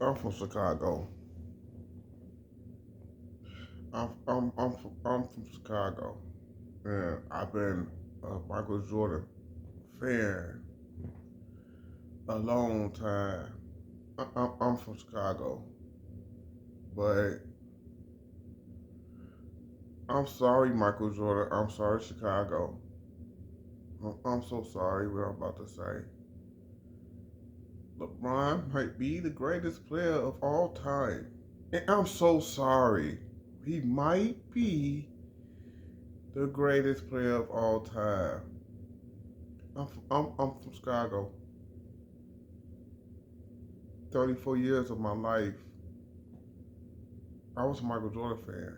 I'm from Chicago. I'm from Chicago, and I've been a Michael Jordan fan a long time. I'm from Chicago, but I'm sorry, Michael Jordan. I'm sorry, Chicago. I'm so sorry what I'm about to say. LeBron might be the greatest player of all time. And I'm so sorry. He might be the greatest player of all time. I'm from Chicago. 34 years of my life, I was a Michael Jordan fan.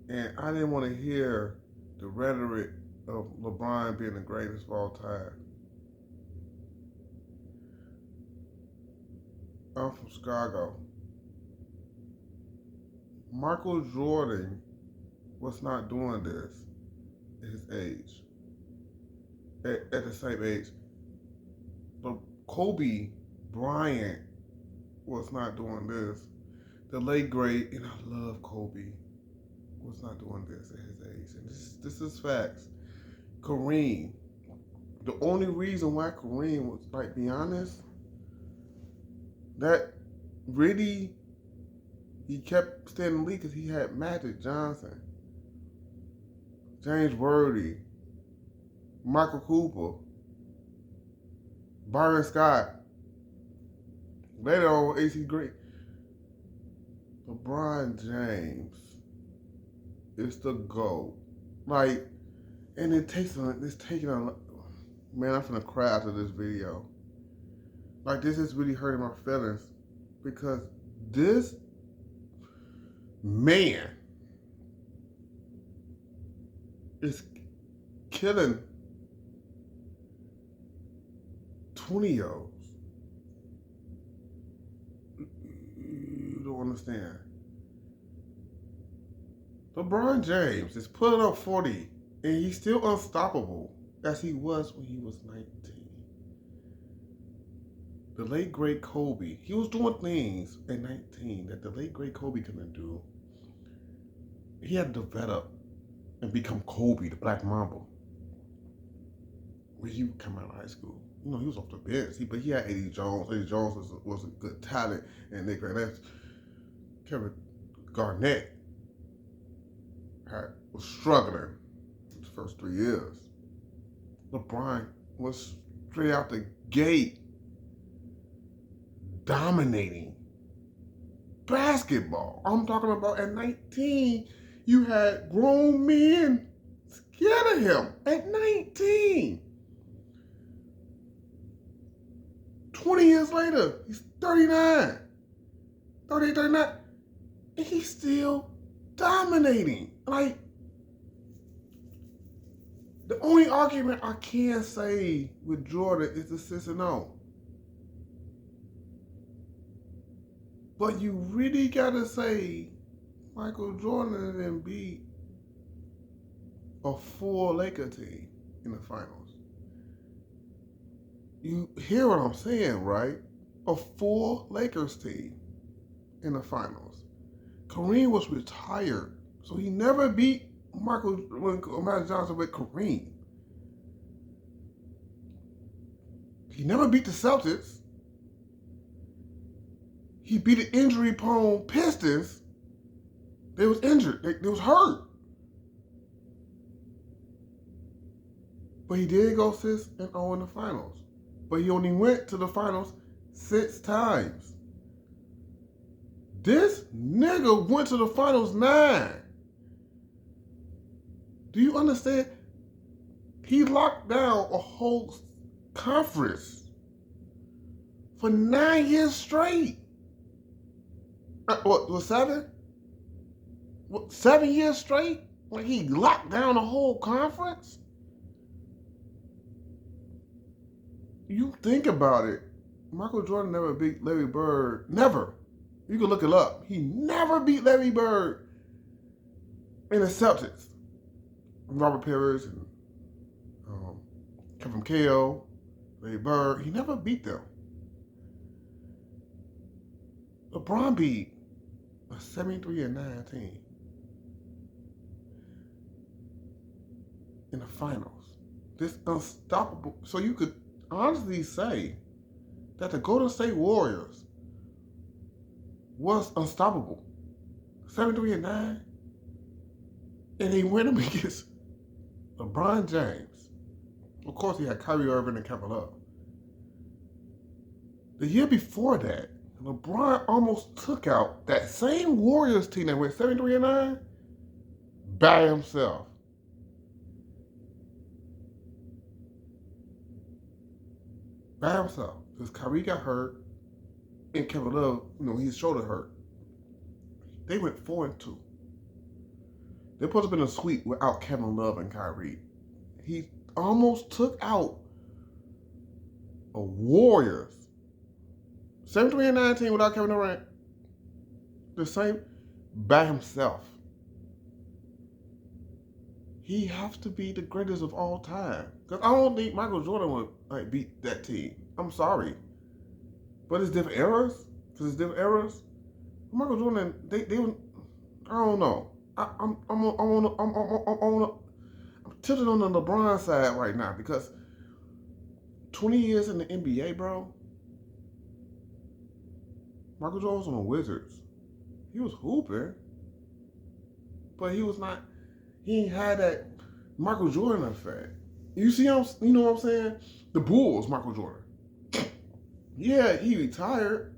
And I didn't want to hear the rhetoric of LeBron being the greatest of all time. I'm from Chicago. Michael Jordan was not doing this at his age. At the same age. But Kobe Bryant was not doing this. The late great, and I love Kobe, was not doing this at his age. And this is facts. Kareem, the only reason why Kareem was, like, be honest, that really he kept staying in the league because he had Magic Johnson, James Worthy, Michael Cooper, Byron Scott. Later on, AC Great. LeBron James is the GOAT. Like, and it's taking a, man, I'm finna cry after this video. Like, this is really hurting my feelings because this man is killing 20-year-olds. You don't understand. LeBron James is putting up 40, and he's still unstoppable as he was when he was 19. The late great Kobe, he was doing things at 19 that the late great Kobe couldn't do. He had to develop and become Kobe, the Black Mamba, when he came out of high school. You know, he was off the bench, but he had Eddie Jones. Eddie Jones was a good talent, and Nick Garnett, Kevin Garnett was struggling his first 3 years. LeBron was straight out the gate dominating basketball. I'm talking about at 19, you had grown men scared of him at 19. 20 years later, he's 39, 38, 39, and he's still dominating. Like, the only argument I can say with Jordan is the 6-0. But you really gotta say Michael Jordan didn't beat a full Laker team in the finals. You hear what I'm saying, right? A full Lakers team in the finals. Kareem was retired, so he never beat Magic Johnson with Kareem. He never beat the Celtics. He beat the injury-prone Pistons. They was injured. They was hurt. But he did go 6-0 in the finals. But he only went to the finals 6 times. This nigga went to the finals 9. Do you understand? He locked down a whole conference for 9 years straight. What was 7? What, 7 years straight? Like, he locked down a whole conference? You think about it. Michael Jordan never beat Larry Bird. Never. You can look it up. He never beat Larry Bird in the Celtics. Robert Parish and Kevin McHale, Larry Bird. He never beat them. LeBron beat a 73-9 team in the finals. This unstoppable. So you could honestly say that the Golden State Warriors was unstoppable. 73-9. And he went up against LeBron James. Of course, he had Kyrie Irving and Kevin Love. The year before that, LeBron almost took out that same Warriors team that went 73-9 by himself. By himself. Because Kyrie got hurt and Kevin Love, his shoulder hurt. They went 4-2. They're supposed to have been a sweep without Kevin Love and Kyrie. He almost took out a Warriors 73-9 team without Kevin Durant. The same by himself. He has to be the greatest of all time. Because I don't think Michael Jordan would beat that team. I'm sorry. But it's different eras. Because it's different eras. Michael Jordan, they I don't know. I'm tilted on the LeBron side right now because 20 years in the NBA, bro. Michael Jordan was on the Wizards. He was hooping, but he was not. He ain't had that Michael Jordan effect. You see, you know what I'm saying? The Bulls, Michael Jordan. Yeah, he retired,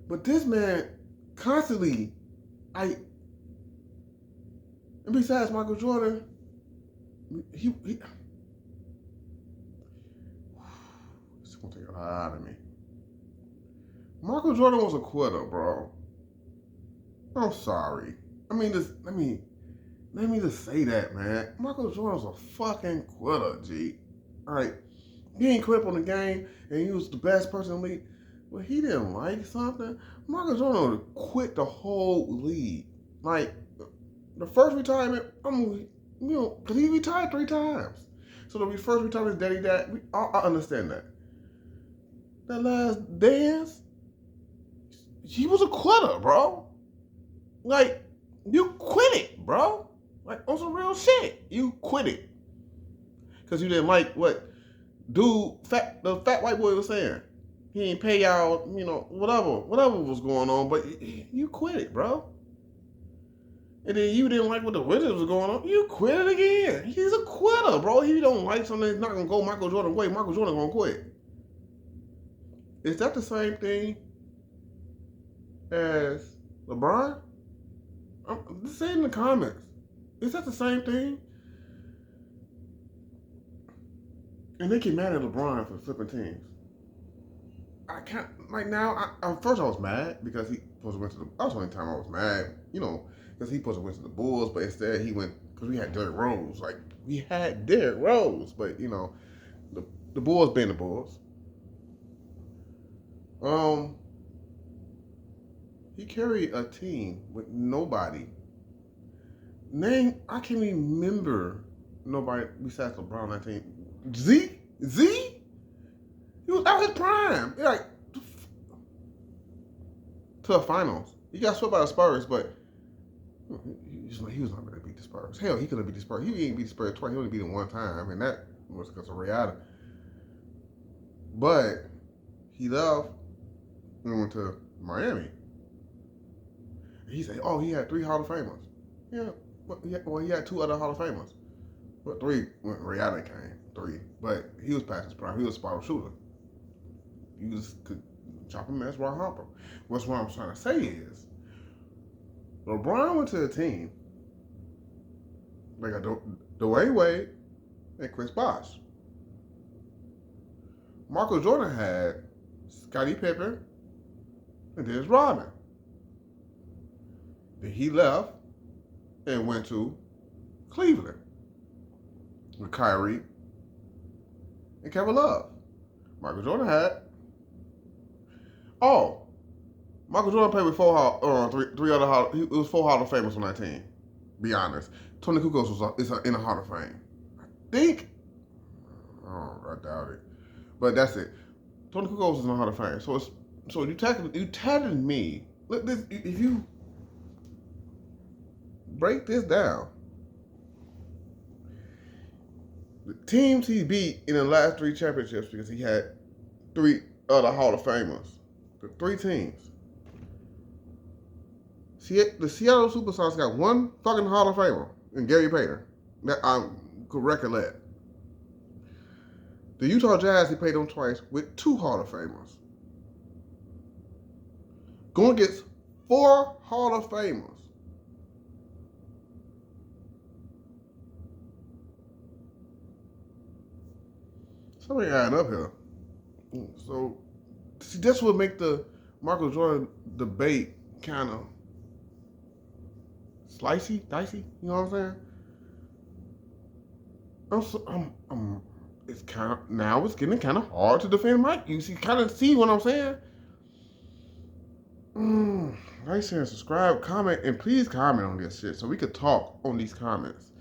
but this man constantly, and besides Michael Jordan, he it's gonna take a lot out of me. Michael Jordan was a quitter, bro. I'm sorry. Let me just say that, man. Michael Jordan was a fucking quitter, G. Alright. He ain't quit on the game and he was the best person in the league. But he didn't like something. Michael Jordan would quit the whole league. Like, the first retirement, because he retired 3 times. So the first retirement that he died, I understand that. That last dance, he was a quitter, bro. Like, you quit it, bro. Like, on some real shit. You quit it. Because you didn't like what the fat white boy was saying. He ain't pay y'all, whatever was going on, but you quit it, bro. And then you didn't like what the Wizards was going on, you quit it again. He's a quitter, bro. He don't like something that's not going to go Michael Jordan's way. Michael Jordan going to quit. Is that the same thing as LeBron? Say in the comments. Is that the same thing? And they get mad at LeBron for flipping teams. I can't, like now, first I was mad because he supposed to went to that was the only time I was mad, because he supposed to went to the Bulls, but instead he went, because we had Derrick Rose. Like, we had Derrick Rose, but, the Bulls being the Bulls. He carried a team with nobody. I can't remember nobody besides LeBron on that team. Z? He was out his prime. Like, to the finals. He got swept by the Spurs, but he was not going to beat the Spurs. Hell, he could have beat the Spurs. He didn't beat the Spurs twice. He only beat them one time, and that was because of reality. But he left and went to Miami. He said, he had 3 Hall of Famers. Yeah, well, he had 2 other Hall of Famers. But 3 when reality came. 3. But he was past his prime. He was a spot shooter. You just could chop him as Roy Harper. What I'm trying to say is, LeBron went to a team like a Dwayne Wade and Chris Bosh. Michael Jordan had Scottie Pippen and Dennis Rodman. Then he left and went to Cleveland with Kyrie and Kevin Love. Michael Jordan had. Michael Jordan played with 3 other Hall. It was 4 Hall of Famers on that team. Be honest. Tony Kukoc is in the Hall of Fame. I think. I doubt it. But that's it. Tony Kukoc is in the Hall of Fame. So you telling me Look, this, if you break this down, the teams he beat in the last 3 championships, because he had 3 other Hall of Famers, the 3 teams. The Seattle Supersonics got 1 fucking Hall of Famer in Gary Payton. That I could recollect. The Utah Jazz, he played them twice with 2 Hall of Famers. Going against 4 Hall of Famers. Something adding up here. So, see, that's what make the Michael Jordan debate kind of dicey. You know what I'm saying? It's kind of, now it's getting kind of hard to defend Mike. You kind of see what I'm saying? Like, share, subscribe, comment, and please comment on this shit so we could talk on these comments.